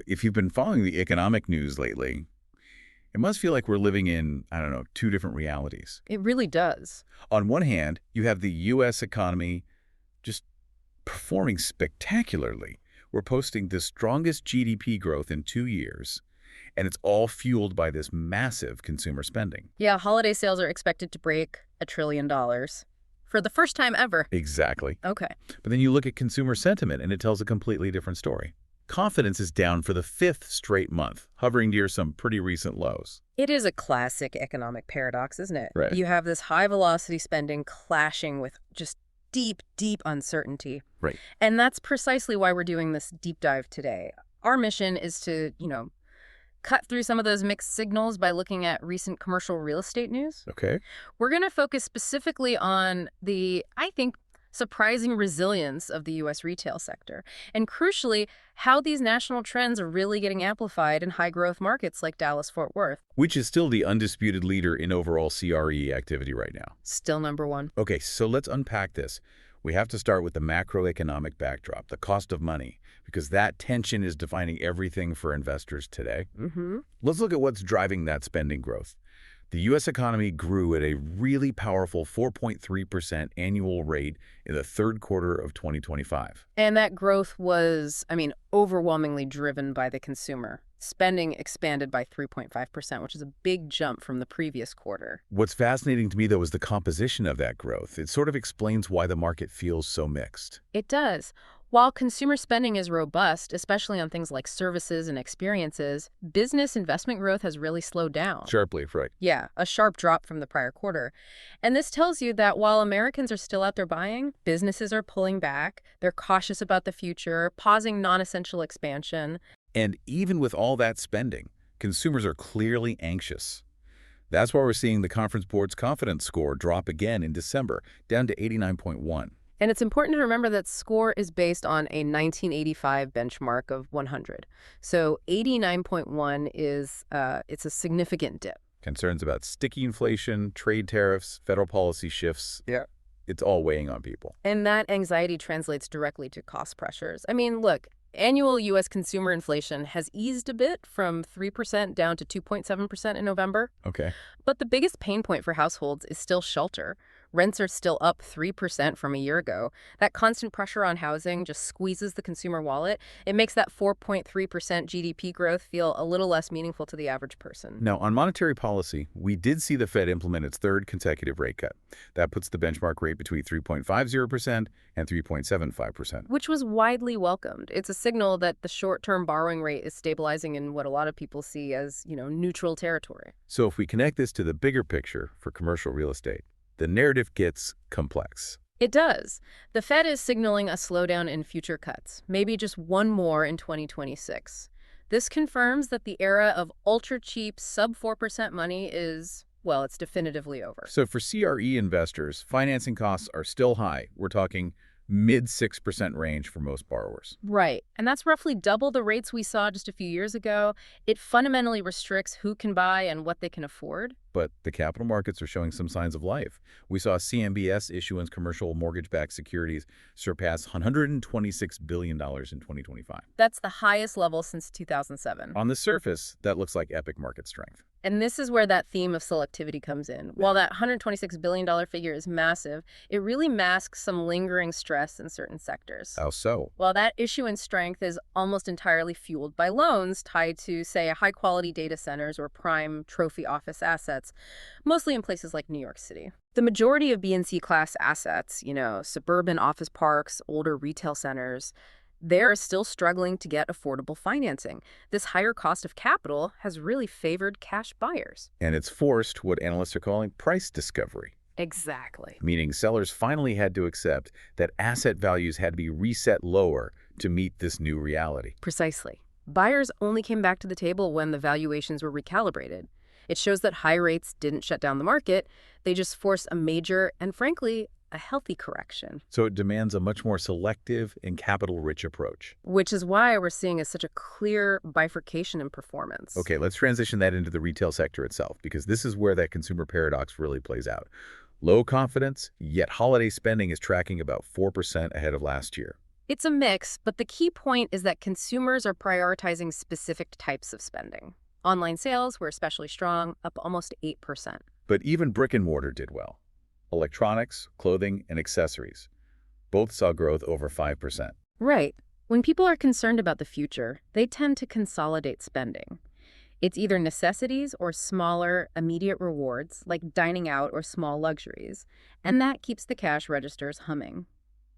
If you've been following the economic news lately, it must feel like we're living in, I don't know, two different realities. It really does. On one hand, you have the U.S. economy just performing spectacularly. We're posting the strongest GDP growth in 2 years, and it's all fueled by this massive consumer spending. Yeah, holiday sales are expected to break $1 trillion for the first time ever. Exactly. Okay. But then you look at consumer sentiment, and it tells a completely different story. Confidence is down for the fifth straight month, hovering near some pretty recent lows. It is a classic economic paradox, isn't it? Right. You have this high-velocity spending clashing with just deep, deep uncertainty. Right. And that's precisely why we're doing this deep dive today. Our mission is to, cut through some of those mixed signals by looking at recent commercial real estate news. Okay. We're going to focus specifically on the, I think, surprising resilience of the U.S. retail sector, and crucially, how these national trends are really getting amplified in high-growth markets like Dallas-Fort Worth. Which is still the undisputed leader in overall CRE activity right now. Still number one. Okay, so let's unpack this. We have to start with the macroeconomic backdrop, the cost of money, because that tension is defining everything for investors today. Let's look at what's driving that spending growth. The U.S. economy grew at a really powerful 4.3% annual rate in the third quarter of 2025. And that growth was, overwhelmingly driven by the consumer. Spending expanded by 3.5%, which is a big jump from the previous quarter. What's fascinating to me, though, is the composition of that growth. It sort of explains why the market feels so mixed. It does. While consumer spending is robust, especially on things like services and experiences, business investment growth has really slowed down. Sharply, right. Yeah, a sharp drop from the prior quarter. And this tells you that while Americans are still out there buying, businesses are pulling back, they're cautious about the future, pausing non-essential expansion. And even with all that spending, consumers are clearly anxious. That's why we're seeing the Conference Board's confidence score drop again in December, down to 89.1. And it's important to remember that score is based on a 1985 benchmark of 100. So 89.1 is it's a significant dip. Concerns about sticky inflation, trade tariffs, federal policy shifts. Yeah. It's all weighing on people. And that anxiety translates directly to cost pressures. Look, annual U.S. consumer inflation has eased a bit from 3% down to 2.7% in November. Okay. But the biggest pain point for households is still shelter. Rents are still up 3% from a year ago. That constant pressure on housing just squeezes the consumer wallet. It makes that 4.3% GDP growth feel a little less meaningful to the average person. Now, on monetary policy, we did see the Fed implement its third consecutive rate cut. That puts the benchmark rate between 3.50% and 3.75%. Which was widely welcomed. It's a signal that the short-term borrowing rate is stabilizing in what a lot of people see as, neutral territory. So if we connect this to the bigger picture for commercial real estate, the narrative gets complex. It does. The Fed is signaling a slowdown in future cuts, maybe just one more in 2026. This confirms that the era of ultra-cheap, sub-4% money is, well, it's definitively over. So for CRE investors, financing costs are still high. We're talking mid-6% range for most borrowers. Right. And that's roughly double the rates we saw just a few years ago. It fundamentally restricts who can buy and what they can afford. But the capital markets are showing some signs of life. We saw CMBS issuance commercial mortgage-backed securities surpass $126 billion in 2025. That's the highest level since 2007. On the surface, that looks like epic market strength. And this is where that theme of selectivity comes in. While that $126 billion figure is massive, it really masks some lingering stress in certain sectors. How so? While that issuance strength is almost entirely fueled by loans tied to, say, high-quality data centers or prime trophy office assets, mostly in places like New York City. The majority of B and C class assets, suburban office parks, older retail centers, they're still struggling to get affordable financing. This higher cost of capital has really favored cash buyers. And it's forced what analysts are calling price discovery. Exactly. Meaning sellers finally had to accept that asset values had to be reset lower to meet this new reality. Precisely. Buyers only came back to the table when the valuations were recalibrated. It shows that high rates didn't shut down the market. They just forced a major and, frankly, a healthy correction. So it demands a much more selective and capital-rich approach. Which is why we're seeing such a clear bifurcation in performance. Okay, let's transition that into the retail sector itself, because this is where that consumer paradox really plays out. Low confidence, yet holiday spending is tracking about 4% ahead of last year. It's a mix, but the key point is that consumers are prioritizing specific types of spending. Online sales were especially strong, up almost 8%. But even brick and mortar did well. Electronics, clothing, and accessories both saw growth over 5%. Right. When people are concerned about the future, they tend to consolidate spending. It's either necessities or smaller, immediate rewards, like dining out or small luxuries, and that keeps the cash registers humming.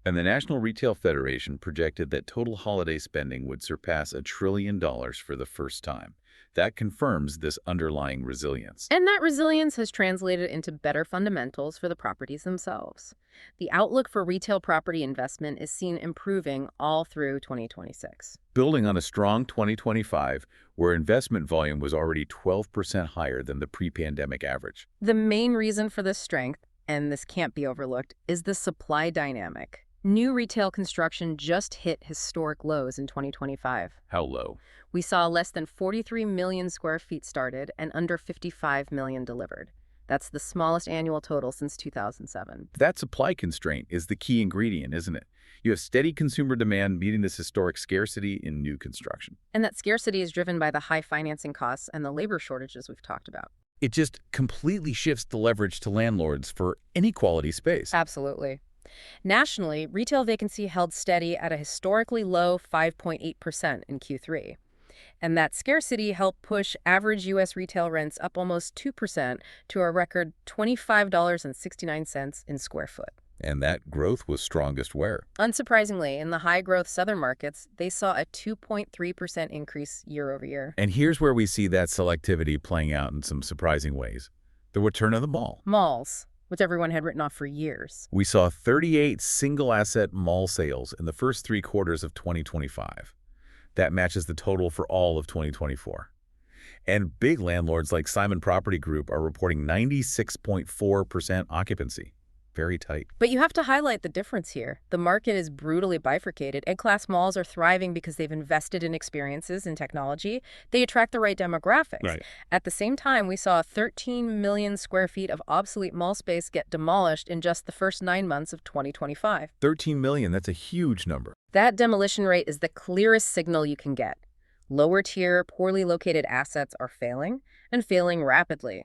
And the National Retail Federation projected that total holiday spending would surpass $1 trillion for the first time. That confirms this underlying resilience. And that resilience has translated into better fundamentals for the properties themselves. The outlook for retail property investment is seen improving all through 2026. Building on a strong 2025, where investment volume was already 12% higher than the pre-pandemic average. The main reason for this strength, and this can't be overlooked, is the supply dynamic. New retail construction just hit historic lows in 2025. How low? We saw less than 43 million square feet started and under 55 million delivered. That's the smallest annual total since 2007. That supply constraint is the key ingredient, isn't it? You have steady consumer demand meeting this historic scarcity in new construction. And that scarcity is driven by the high financing costs and the labor shortages we've talked about. It just completely shifts the leverage to landlords for any quality space. Absolutely. Nationally, retail vacancy held steady at a historically low 5.8% in Q3. And that scarcity helped push average U.S. retail rents up almost 2% to a record $25.69 in square foot. And that growth was strongest where? Unsurprisingly, in the high-growth southern markets, they saw a 2.3% increase year over year. And here's where we see that selectivity playing out in some surprising ways. The return of the mall. Malls, which everyone had written off for years. We saw 38 single-asset mall sales in the first 3 quarters of 2025. That matches the total for all of 2024. And big landlords like Simon Property Group are reporting 96.4% occupancy. Very tight. But you have to highlight the difference here. The market is brutally bifurcated. A-class malls are thriving because they've invested in experiences and technology. They attract the right demographics. Right. At the same time, we saw 13 million square feet of obsolete mall space get demolished in just the first 9 months of 2025. 13 million, that's a huge number. That demolition rate is the clearest signal you can get. Lower-tier, poorly located assets are failing, and failing rapidly.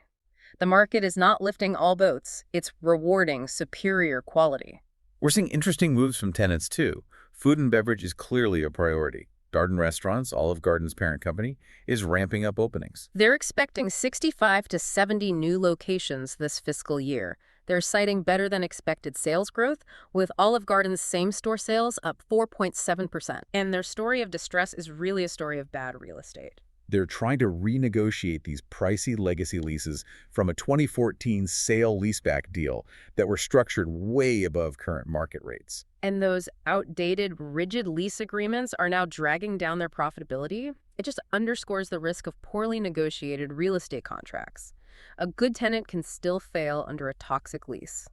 The market is not lifting all boats. It's rewarding superior quality. We're seeing interesting moves from tenants, too. Food and beverage is clearly a priority. Darden Restaurants, Olive Garden's parent company, is ramping up openings. They're expecting 65 to 70 new locations this fiscal year. They're citing better-than-expected sales growth, with Olive Garden's same-store sales up 4.7%. And their story of distress is really a story of bad real estate. They're trying to renegotiate these pricey legacy leases from a 2014 sale-leaseback deal that were structured way above current market rates. And those outdated, rigid lease agreements are now dragging down their profitability. It just underscores the risk of poorly negotiated real estate contracts. A good tenant can still fail under a toxic lease.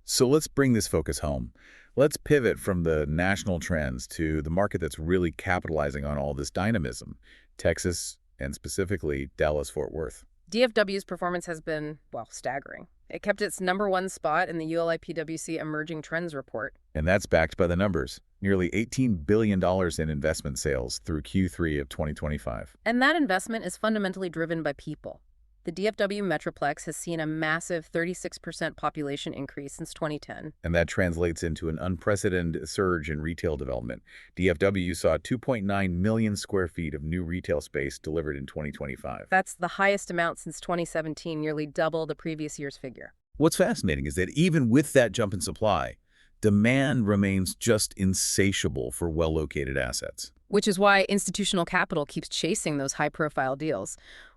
So let's bring this focus home. Let's pivot from the national trends to the market that's really capitalizing on all this dynamism. Texas, and specifically Dallas-Fort Worth. DFW's performance has been, well, staggering. It kept its #1 spot in the ULIPWC Emerging Trends report. And that's backed by the numbers. Nearly $18 billion in investment sales through Q3 of 2025. And that investment is fundamentally driven by people. The DFW Metroplex has seen a massive 36% population increase since 2010. And that translates into an unprecedented surge in retail development. DFW saw 2.9 million square feet of new retail space delivered in 2025. That's the highest amount since 2017, nearly double the previous year's figure. What's fascinating is that even with that jump in supply, demand remains just insatiable for well-located assets. Which is why institutional capital keeps chasing those high-profile deals.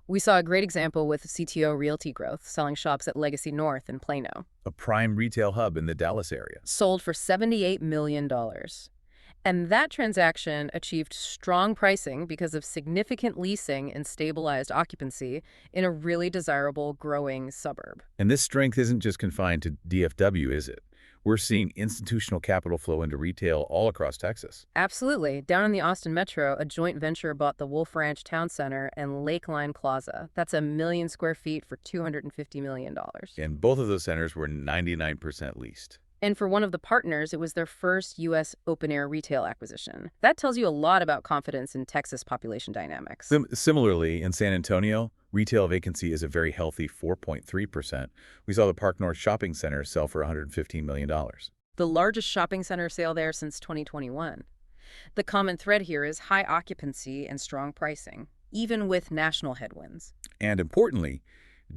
We saw a great example with CTO Realty Growth, selling shops at Legacy North in Plano. A prime retail hub in the Dallas area. Sold for $78 million. And that transaction achieved strong pricing because of significant leasing and stabilized occupancy in a really desirable, growing suburb. And this strength isn't just confined to DFW, is it? We're seeing institutional capital flow into retail all across Texas. Absolutely. Down in the Austin Metro, a joint venture bought the Wolf Ranch Town Center and Lakeline Plaza. That's 1 million square feet for $250 million. And both of those centers were 99% leased. And for one of the partners, it was their first U.S. open-air retail acquisition. That tells you a lot about confidence in Texas population dynamics. Similarly, in San Antonio, retail vacancy is a very healthy 4.3%. We saw the Park North Shopping Center sell for $115 million. The largest shopping center sale there since 2021. The common thread here is high occupancy and strong pricing, even with national headwinds. And importantly,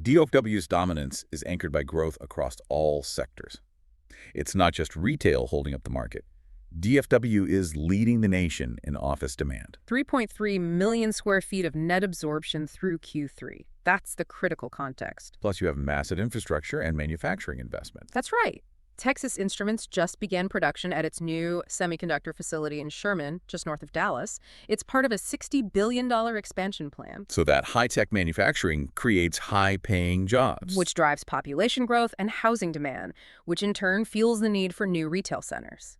DFW's dominance is anchored by growth across all sectors. It's not just retail holding up the market. DFW is leading the nation in office demand. 3.3 million square feet of net absorption through Q3. That's the critical context. Plus, you have massive infrastructure and manufacturing investment. That's right. Texas Instruments just began production at its new semiconductor facility in Sherman, just north of Dallas. It's part of a $60 billion expansion plan. So that high-tech manufacturing creates high-paying jobs. Which drives population growth and housing demand, which in turn fuels the need for new retail centers.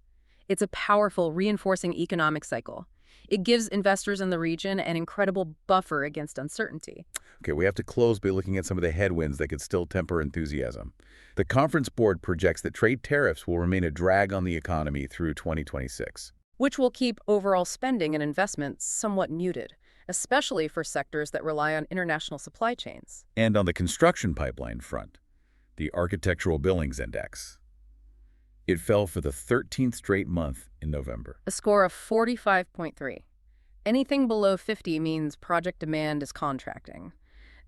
It's a powerful, reinforcing economic cycle. It gives investors in the region an incredible buffer against uncertainty. Okay, we have to close by looking at some of the headwinds that could still temper enthusiasm. The Conference Board projects that trade tariffs will remain a drag on the economy through 2026. Which will keep overall spending and investment somewhat muted, especially for sectors that rely on international supply chains. And on the construction pipeline front, the Architectural Billings Index. It fell for the 13th straight month in November. A score of 45.3. Anything below 50 means project demand is contracting.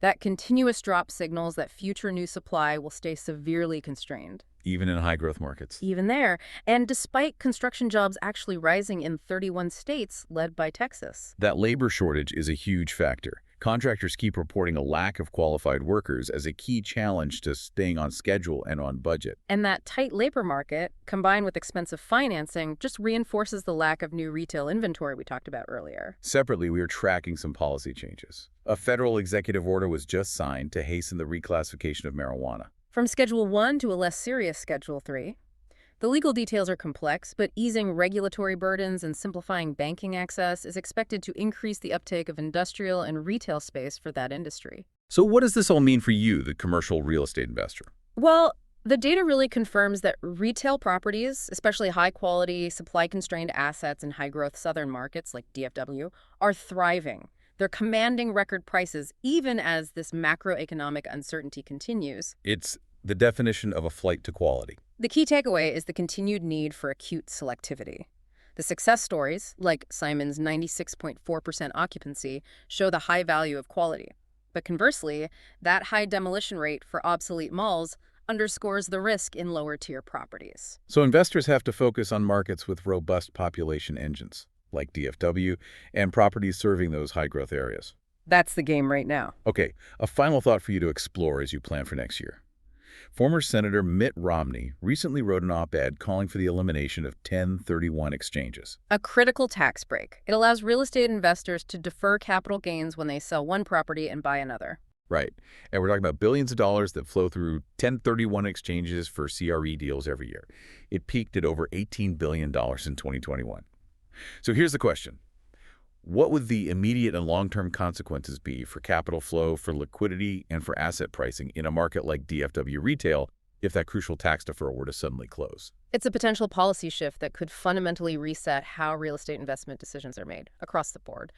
That continuous drop signals that future new supply will stay severely constrained. Even in high-growth markets. Even there. And despite construction jobs actually rising in 31 states, led by Texas. That labor shortage is a huge factor. Contractors keep reporting a lack of qualified workers as a key challenge to staying on schedule and on budget. And that tight labor market, combined with expensive financing, just reinforces the lack of new retail inventory we talked about earlier. Separately, we are tracking some policy changes. A federal executive order was just signed to hasten the reclassification of marijuana. From Schedule 1 to a less serious Schedule 3. The legal details are complex, but easing regulatory burdens and simplifying banking access is expected to increase the uptake of industrial and retail space for that industry. So what does this all mean for you, the commercial real estate investor? Well, the data really confirms that retail properties, especially high-quality, supply-constrained assets in high-growth southern markets like DFW, are thriving. They're commanding record prices even as this macroeconomic uncertainty continues. It's the definition of a flight to quality. The key takeaway is the continued need for acute selectivity. The success stories, like Simon's 96.4% occupancy, show the high value of quality. But conversely, that high demolition rate for obsolete malls underscores the risk in lower-tier properties. So investors have to focus on markets with robust population engines, like DFW, and properties serving those high-growth areas. That's the game right now. Okay, a final thought for you to explore as you plan for next year. Former Senator Mitt Romney recently wrote an op-ed calling for the elimination of 1031 exchanges. A critical tax break. It allows real estate investors to defer capital gains when they sell one property and buy another. Right. And we're talking about billions of dollars that flow through 1031 exchanges for CRE deals every year. It peaked at over $18 billion in 2021. So here's the question. What would the immediate and long-term consequences be for capital flow, for liquidity, and for asset pricing in a market like DFW retail if that crucial tax deferral were to suddenly close? It's a potential policy shift that could fundamentally reset how real estate investment decisions are made across the board.